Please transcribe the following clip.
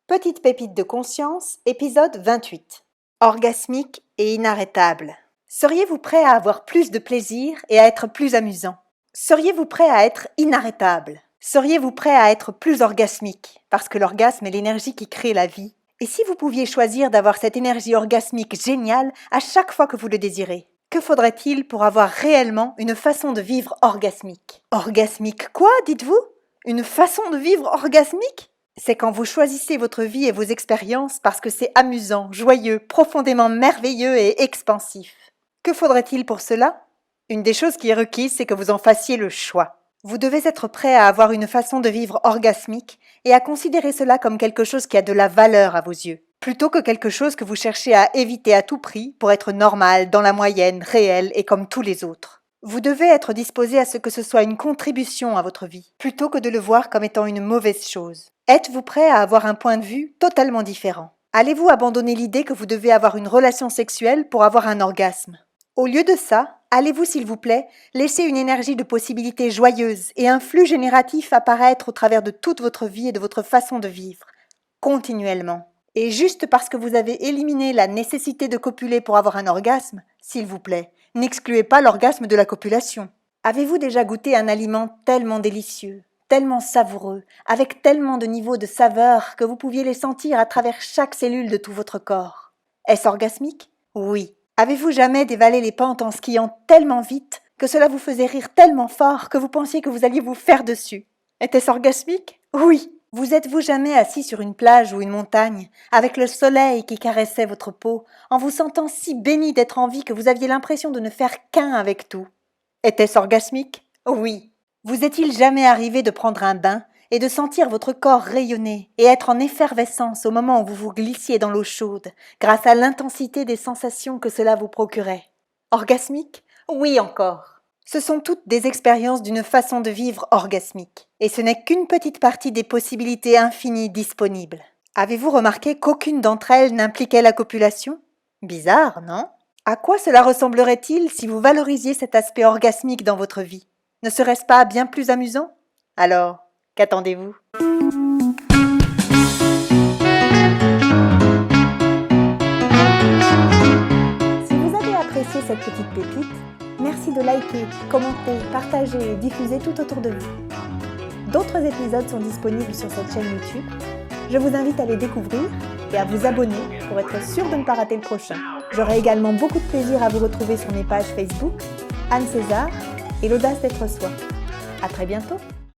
Petite pépite de conscience, épisode 28. Orgasmique et inarrêtable. Seriez-vous prêt à avoir plus de plaisir et à être plus amusant? Seriez-vous prêt à être inarrêtable? Seriez-vous prêt à être plus orgasmique? Parce que l'orgasme est l'énergie qui crée la vie. Et si vous pouviez choisir d'avoir cette énergie orgasmique géniale à chaque fois que vous le désirez? Que faudrait-il pour avoir réellement une façon de vivre orgasmique? Orgasmique quoi, dites-vous? Une façon de vivre orgasmique? C'est quand vous choisissez votre vie et vos expériences parce que c'est amusant, joyeux, profondément merveilleux et expansif. Que faudrait-il pour cela? Une des choses qui est requise, c'est que vous en fassiez le choix. Vous devez être prêt à avoir une façon de vivre orgasmique et à considérer cela comme quelque chose qui a de la valeur à vos yeux, plutôt que quelque chose que vous cherchez à éviter à tout prix pour être normal, dans la moyenne, réel et comme tous les autres. Vous devez être disposé à ce que ce soit une contribution à votre vie, plutôt que de le voir comme étant une mauvaise chose. Êtes-vous prêt à avoir un point de vue totalement différent? Allez-vous abandonner l'idée que vous devez avoir une relation sexuelle pour avoir un orgasme? Au lieu de ça, allez-vous, s'il vous plaît, laisser une énergie de possibilités joyeuses et un flux génératif apparaître au travers de toute votre vie et de votre façon de vivre, continuellement. Et juste parce que vous avez éliminé la nécessité de copuler pour avoir un orgasme, s'il vous plaît, n'excluez pas l'orgasme de la copulation. Avez-vous déjà goûté un aliment tellement délicieux, tellement savoureux, avec tellement de niveaux de saveur que vous pouviez les sentir à travers chaque cellule de tout votre corps? Est-ce orgasmique? Oui. Avez-vous jamais dévalé les pentes en skiant tellement vite que cela vous faisait rire tellement fort que vous pensiez que vous alliez vous faire dessus? Était-ce orgasmique? Oui. Vous êtes-vous jamais assis sur une plage ou une montagne, avec le soleil qui caressait votre peau, en vous sentant si béni d'être en vie que vous aviez l'impression de ne faire qu'un avec tout? Était-ce orgasmique? Oui. Vous est-il jamais arrivé de prendre un bain et de sentir votre corps rayonner et être en effervescence au moment où vous vous glissiez dans l'eau chaude, grâce à l'intensité des sensations que cela vous procurait? Orgasmique? Oui encore. Ce sont toutes des expériences d'une façon de vivre orgasmique, et ce n'est qu'une petite partie des possibilités infinies disponibles. Avez-vous remarqué qu'aucune d'entre elles n'impliquait la copulation? Bizarre, non? À quoi cela ressemblerait-il si vous valorisiez cet aspect orgasmique dans votre vie? Ne serait-ce pas bien plus amusant? Alors, qu'attendez-vous? Si vous avez apprécié cette petite pépite, merci de liker, commenter, partager et diffuser tout autour de vous. D'autres épisodes sont disponibles sur cette chaîne YouTube. Je vous invite à les découvrir et à vous abonner pour être sûr de ne pas rater le prochain. J'aurai également beaucoup de plaisir à vous retrouver sur mes pages Facebook, Anne César et l'audace d'être soi. À très bientôt!